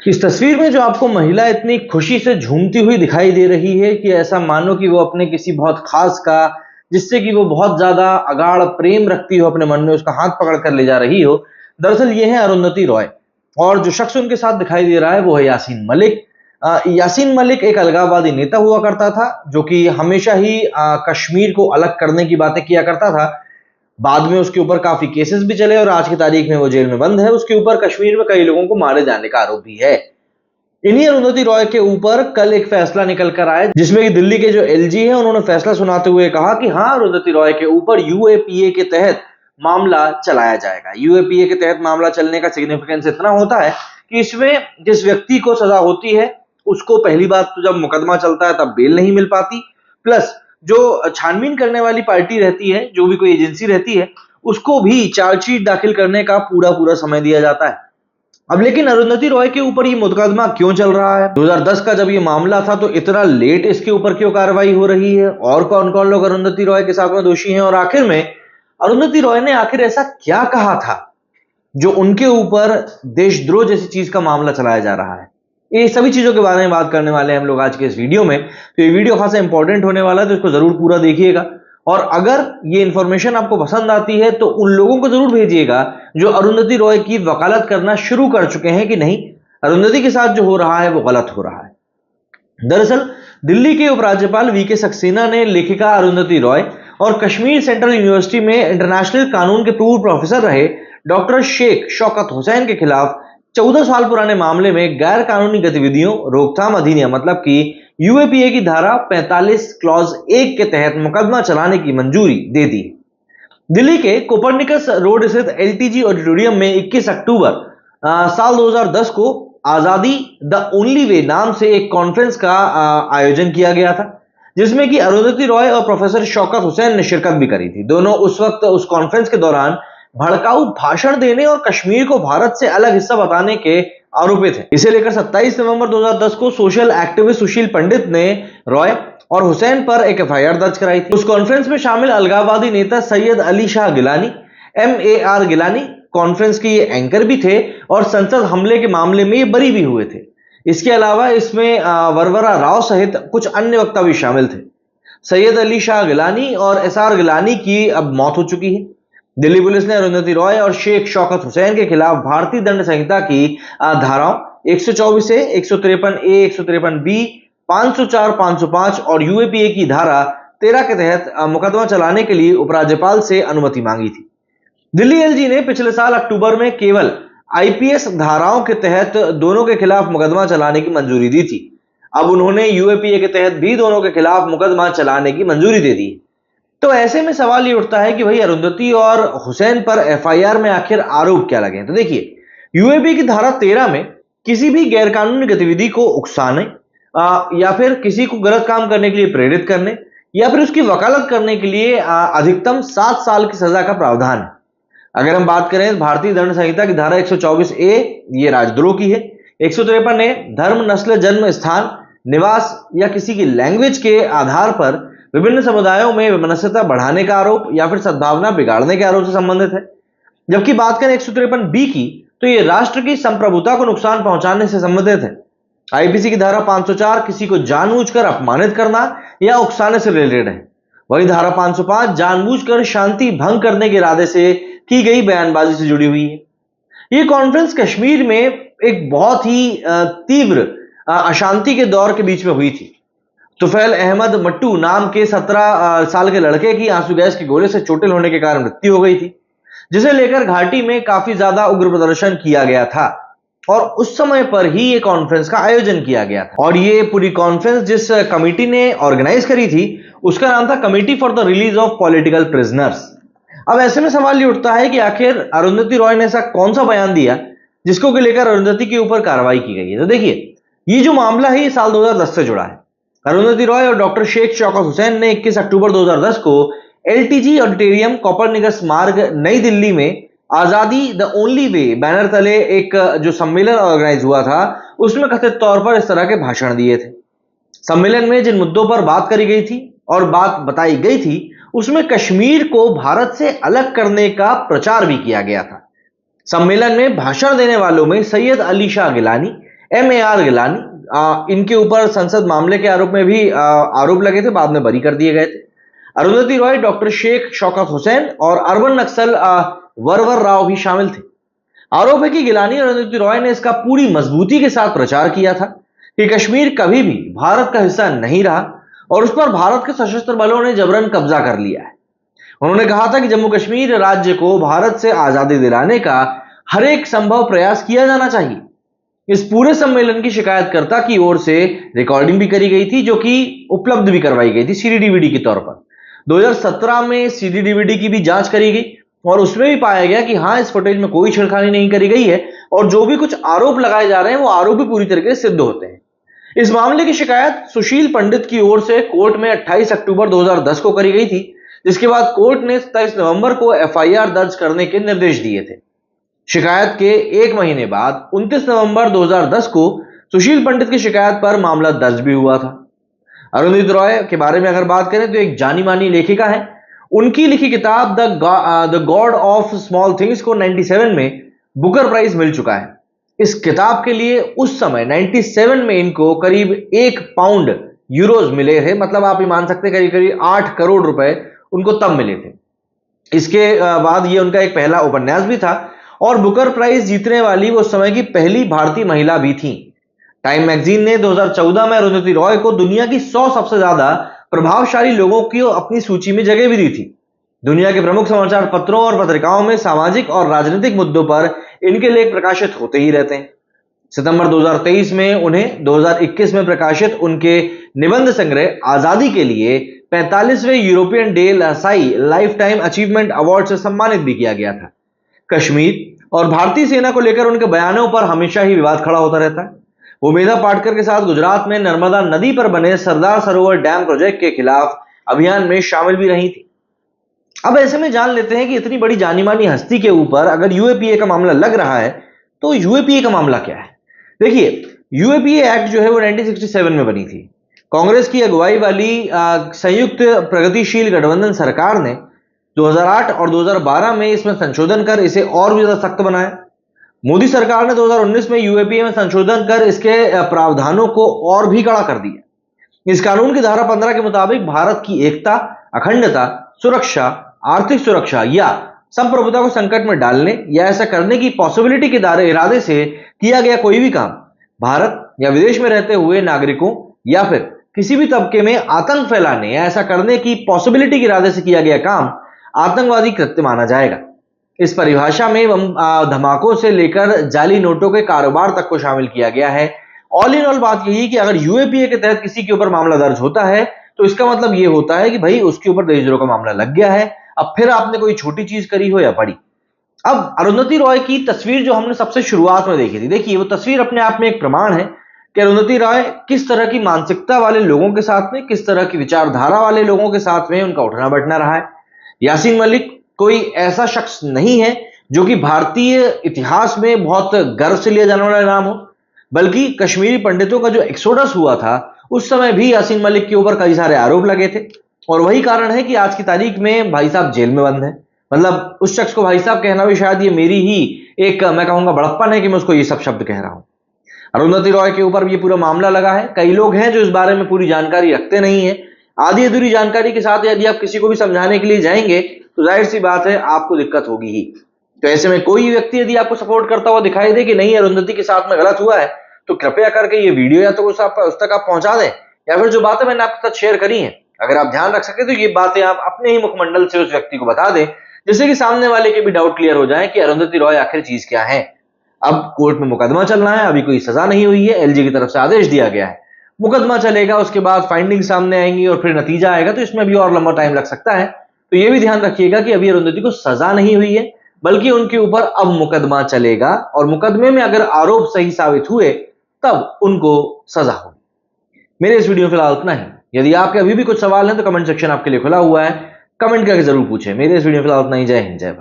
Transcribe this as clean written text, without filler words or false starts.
इस तस्वीर में जो आपको महिला इतनी खुशी से झूमती हुई दिखाई दे रही है कि ऐसा मानो कि वो अपने किसी बहुत खास का, जिससे कि वो बहुत ज्यादा अगाढ़ प्रेम रखती हो अपने मन में, उसका हाथ पकड़ कर ले जा रही हो। दरअसल ये है अरुंधति रॉय। और जो शख्स उनके साथ दिखाई दे रहा है वो है यासीन मलिक। यासीन मलिक एक अलगाववादी नेता हुआ करता था, जो कि हमेशा ही कश्मीर को अलग करने की बातें किया करता था। बाद में उसके ऊपर काफी केसेस भी चले और आज की तारीख में वो जेल में बंद है। उसके ऊपर कश्मीर में कई लोगों को मारे जाने का आरोप भी है। इन्हीं अरुंधति रॉय के ऊपर कल एक फैसला निकल कर आया, जिसमें कि दिल्ली के जो एलजी हैं उन्होंने फैसला सुनाते हुए कहा कि हाँ, अरुंधति रॉय के ऊपर यूएपीए के तहत मामला चलाया जाएगा। यूएपीए के तहत मामला चलने का सिग्निफिकेंस इतना होता है कि इसमें जिस व्यक्ति को सजा होती है उसको पहली बात तो जब मुकदमा चलता है तब बेल नहीं मिल पाती, प्लस जो छानबीन करने वाली पार्टी रहती है, जो भी कोई एजेंसी रहती है, उसको भी चार्जशीट दाखिल करने का पूरा पूरा समय दिया जाता है। अब लेकिन अरुंधति रॉय के ऊपर ये मुकदमा क्यों चल रहा है? 2010 का जब ये मामला था तो इतना लेट इसके ऊपर क्यों कार्रवाई हो रही है? और कौन कौन लोग अरुंधति रॉय के साथ में दोषी हैं? और आखिर में अरुंधति रॉय ने आखिर ऐसा क्या कहा था जो उनके ऊपर देशद्रोह जैसी चीज का मामला चलाया जा रहा है? ये सभी चीजों के बारे में बात करने वाले हैं हम लोग आज के इस वीडियो में। तो ये वीडियो खासा इंपॉर्टेंट होने वाला है, तो इसको जरूर पूरा देखिएगा। और अगर ये इंफॉर्मेशन आपको पसंद आती है तो उन लोगों को जरूर भेजिएगा जो अरुंधति रॉय की वकालत करना शुरू कर चुके हैं कि नहीं, अरुंधति के साथ जो हो रहा है वो गलत हो रहा है। दरअसल दिल्ली के उपराज्यपाल वीके सक्सेना ने लेखिका अरुंधति रॉय और कश्मीर सेंट्रल यूनिवर्सिटी में इंटरनेशनल कानून के पूर्व प्रोफेसर रहे डॉक्टर शेख शौकत हुसैन के खिलाफ 14 साल पुराने मामले में गैर कानूनी गतिविधियों रोकथाम अधिनियम मतलब कि यूएपीए की धारा 45 क्लॉज 1 के तहत मुकदमा चलाने की मंजूरी दे दी। दिल्ली के कोपरनिकस रोड स्थित एलटीजी ऑडिटोरियम में 21 अक्टूबर साल 2010 को आजादी द ओनली वे नाम से एक कॉन्फ्रेंस का आयोजन किया गया था, जिसमें कि अरुंधति रॉय और प्रोफेसर शौकत हुसैन ने शिरकत भी करी थी। दोनों उस वक्त उस कॉन्फ्रेंस के दौरान भड़काऊ भाषण देने और कश्मीर को भारत से अलग हिस्सा बताने के आरोपित हैं। इसे लेकर 27 नवंबर 2010 को सोशल एक्टिविस्ट सुशील पंडित ने रॉय और हुसैन पर एक एफआईआर दर्ज कराई थी। उस कॉन्फ्रेंस में शामिल अलगाववादी नेता सैयद अली शाह गिलानी MAR गिलानी कॉन्फ्रेंस के ये एंकर भी थे और संसद हमले के मामले में ये बरी भी हुए थे। इसके अलावा इसमें वरवरा राव सहित कुछ अन्य वक्ता भी शामिल थे। सैयद अली शाह गिलानी और SR गिलानी की अब मौत हो चुकी है। दिल्ली पुलिस ने अरुंधति रॉय और शेख शौकत हुसैन के खिलाफ भारतीय दंड संहिता की धाराओं 124A, 153A, 153B, 504, 505 और यूएपीए की धारा 13 के तहत मुकदमा चलाने के लिए उपराज्यपाल से अनुमति मांगी थी। दिल्ली एलजी ने पिछले साल अक्टूबर में केवल आईपीएस धाराओं के तहत दोनों के खिलाफ मुकदमा चलाने की मंजूरी दी थी। अब उन्होंने यूएपीए के तहत भी दोनों के खिलाफ मुकदमा चलाने की मंजूरी दे दी। तो ऐसे में सवाल ये उठता है कि भाई अरुंधति और हुसैन पर एफआईआर में आखिर आरोप क्या लगे? तो देखिए, यूएपी की धारा 13 में किसी भी गैरकानूनी गतिविधि को उकसाने या फिर किसी को गलत काम करने के लिए प्रेरित करने या फिर उसकी वकालत करने के लिए अधिकतम 7 साल की सजा का प्रावधान है। अगर हम बात करें भारतीय दंड संहिता की धारा 124A, ये राजद्रोह की है। 153A धर्म, नस्ल, जन्म स्थान, निवास या किसी की लैंग्वेज के आधार पर विभिन्न समुदायों में वैमनस्यता बढ़ाने का आरोप या फिर सद्भावना बिगाड़ने के आरोप से संबंधित है। जबकि बात करें 153B की, तो ये राष्ट्र की संप्रभुता को नुकसान पहुंचाने से संबंधित है। आईपीसी की धारा 504 किसी को जानबूझकर अपमानित करना या उकसाने से रिलेटेड है। वही धारा 505 जानबूझकर शांति भंग करने के इरादे से की गई बयानबाजी से जुड़ी हुई है। ये कॉन्फ्रेंस कश्मीर में एक बहुत ही तीव्र अशांति के दौर के बीच में हुई थी। तुफैल अहमद मट्टू नाम के 17 साल के लड़के की आंसू गैस के गोले से चोटिल होने के कारण मृत्यु हो गई थी, जिसे लेकर घाटी में काफी ज्यादा उग्र प्रदर्शन किया गया था और उस समय पर ही ये कॉन्फ्रेंस का आयोजन किया गया था। और ये पूरी कॉन्फ्रेंस जिस कमेटी ने ऑर्गेनाइज करी थी उसका नाम था committee for the release of political prisoners. अब ऐसे में सवाल ये उठता है कि आखिर अरुंधति रॉय ने ऐसा कौन सा बयान दिया जिसको लेकर अरुंधति के ऊपर कार्रवाई की गई है? तो देखिए, ये जो मामला है ये साल 2010 से जुड़ा है। अरुंधति रॉय और डॉक्टर शेख शौकत हुसैन ने 21 अक्टूबर 2010 को एलटीजी ऑडिटोरियम कोपरनिकस मार्ग नई दिल्ली में आजादी द ओनली वे बैनर तले एक जो सम्मेलन ऑर्गेनाइज हुआ था उसमें कथित तौर पर इस तरह के भाषण दिए थे। सम्मेलन में जिन मुद्दों पर बात करी गई थी और बात बताई गई थी उसमें कश्मीर को भारत से अलग करने का प्रचार भी किया गया था। सम्मेलन में भाषण देने वालों में सैयद अली शाह गिलानी, MAR गिलानी, इनके ऊपर संसद मामले के आरोप में भी आरोप लगे थे, बाद में बरी कर दिए गए थे। अरुंधति रॉय, डॉक्टर शेख शौकत हुसैन और अर्बन नक्सल वरवर राव भी शामिल थे। आरोप है कि गिलानी और अरुंधति रॉय ने इसका पूरी मजबूती के साथ प्रचार किया था कि कश्मीर कभी भी भारत का हिस्सा नहीं रहा और उस पर भारत के सशस्त्र बलों ने जबरन कब्जा कर लिया है। उन्होंने कहा था कि जम्मू कश्मीर राज्य को भारत से आजादी दिलाने का हर एक संभव प्रयास किया जाना चाहिए। इस पूरे सम्मेलन की शिकायतकर्ता की ओर से रिकॉर्डिंग भी करी गई थी, जो कि उपलब्ध भी करवाई गई थी CD/DVD के तौर पर। 2017 में CD/DVD की भी जांच करी गई और उसमें भी पाया गया कि हाँ, इस फुटेज में कोई छेड़खानी नहीं करी गई है और जो भी कुछ आरोप लगाए जा रहे हैं वो आरोप भी पूरी तरीके से सिद्ध होते हैं। इस मामले की शिकायत सुशील पंडित की ओर से कोर्ट में 28 अक्टूबर 2010 को करी गई थी, जिसके बाद कोर्ट ने 27 नवंबर को FIR दर्ज करने के निर्देश दिए थे। शिकायत के एक महीने बाद 29 नवंबर 2010 को सुशील पंडित की शिकायत पर मामला दर्ज भी हुआ था। अरुंधति रॉय के बारे में अगर बात करें तो एक जानी मानी लेखिका है। उनकी लिखी किताब the God of small things को 97 में बुकर प्राइज मिल चुका है। इस किताब के लिए उस समय 97 में इनको करीब 1 पाउंड यूरोज मिले थे, मतलब आप ये मान सकते हैं करीब करीब 8 करोड़ रुपए उनको तब मिले थे। इसके बाद ये उनका एक पहला उपन्यास भी था और बुकर प्राइज जीतने वाली वो समय की पहली भारतीय महिला भी थी। टाइम मैगजीन ने 2014 में अरुंधति रॉय को दुनिया की 100 सबसे ज्यादा प्रभावशाली लोगों की अपनी सूची में जगह भी दी थी। दुनिया के प्रमुख समाचार पत्रों और पत्रिकाओं में सामाजिक और राजनीतिक मुद्दों पर इनके लेख प्रकाशित होते ही रहते हैं। सितंबर 2023 में उन्हें 2021 में प्रकाशित उनके निबंध संग्रह आजादी के लिए 45वें यूरोपियन डे लासाई लाइफ टाइम अचीवमेंट अवार्ड से सम्मानित भी किया गया था। कश्मीर और भारतीय सेना को लेकर उनके बयानों पर हमेशा ही विवाद खड़ा होता रहता है। वो मेधा पाटकर के साथ गुजरात में नर्मदा नदी पर बने सरदार सरोवर डैम प्रोजेक्ट के खिलाफ अभियान में शामिल भी रही थी। अब ऐसे में जान लेते हैं कि इतनी बड़ी जानी मानी हस्ती के ऊपर अगर UAPA का मामला लग रहा है तो UAPA का मामला क्या है। देखिए, UAPA एक्ट जो है वो 1967 में बनी थी। कांग्रेस की अगुवाई वाली संयुक्त प्रगतिशील गठबंधन सरकार ने 2008 और 2012 में इसमें संशोधन कर इसे और भी ज्यादा सख्त बनाया। मोदी सरकार ने 2019 में UAPA में संशोधन कर इसके प्रावधानों को और भी कड़ा कर दिया। इस कानून की धारा 15 के मुताबिक भारत की एकता, अखंडता, सुरक्षा, आर्थिक सुरक्षा या संप्रभुता को संकट में डालने या ऐसा करने की पॉसिबिलिटी के इरादे से किया गया कोई भी काम भारत या विदेश में रहते हुए नागरिकों या फिर किसी भी तबके में आतंक फैलाने या ऐसा करने की पॉसिबिलिटी के इरादे से किया गया काम आतंकवादी कृत्य माना जाएगा। इस परिभाषा में धमाकों से लेकर जाली नोटों के कारोबार तक को शामिल किया गया है। ऑल इन ऑल बात यही कि अगर UAPA के तहत किसी के ऊपर मामला दर्ज होता है तो इसका मतलब ये होता है कि भाई उसके ऊपर देशद्रोह का मामला लग गया है। अब फिर आपने कोई छोटी चीज करी हो या बड़ी। अब अरुंधति रॉय की तस्वीर जो हमने सबसे शुरुआत में देखी थी, देखिए वो तस्वीर अपने आप में एक प्रमाण है कि अरुंधति रॉय किस तरह की मानसिकता वाले लोगों के साथ में, किस तरह की विचारधारा वाले लोगों के साथ में उनका उठना बैठना रहा है। यासीन मलिक कोई ऐसा शख्स नहीं है जो कि भारतीय इतिहास में बहुत गर्व से लिया जाने वाला नाम हो, बल्कि कश्मीरी पंडितों का जो एक्सोडस हुआ था उस समय भी यासीन मलिक के ऊपर कई सारे आरोप लगे थे और वही कारण है कि आज की तारीख में भाई साहब जेल में बंद है। मतलब उस शख्स को भाई साहब कहना भी शायद ये मेरी ही एक, मैं कहूंगा, बड़प्पन है कि मैं उसको ये सब शब्द कह रहा हूं। अरुंधति रॉय के ऊपर ये पूरा मामला लगा है। कई लोग हैं जो इस बारे में पूरी जानकारी रखते नहीं है। आधी अधूरी जानकारी के साथ यदि आप किसी को भी समझाने के लिए जाएंगे तो जाहिर सी बात है आपको दिक्कत होगी ही। तो ऐसे में कोई व्यक्ति यदि आपको सपोर्ट करता हुआ दिखाई दे कि नहीं अरुंधति के साथ में गलत हुआ है तो कृपया करके ये वीडियो या तो उस तक आप पहुंचा दें या फिर जो बातें मैंने आपके साथ शेयर करी हैं अगर आप ध्यान रख सके तो ये बातें आप अपने ही मुखमंडल से उस व्यक्ति को बता दें, जिससे कि सामने वाले के भी डाउट क्लियर हो जाए कि अरुंधति रॉय आखिर चीज क्या है। अब कोर्ट में मुकदमा चल रहा है, अभी कोई सजा नहीं हुई है, LG की तरफ से आदेश दिया गया है, मुकदमा चलेगा, उसके बाद फाइंडिंग सामने आएंगी और फिर नतीजा आएगा, तो इसमें भी और लंबा टाइम लग सकता है। तो ये भी ध्यान रखिएगा कि अभी अरुंधति को सजा नहीं हुई है, बल्कि उनके ऊपर अब मुकदमा चलेगा और मुकदमे में अगर आरोप सही साबित हुए तब उनको सजा होगी। मेरे इस वीडियो में फिलहाल इतना ही। यदि आपके अभी भी कुछ सवाल हैं तो कमेंट सेक्शन आपके लिए खुला हुआ है, कमेंट करके जरूर पूछें। मेरे इस वीडियो में फिलहाल इतना ही। जय हिंद, जय भारत।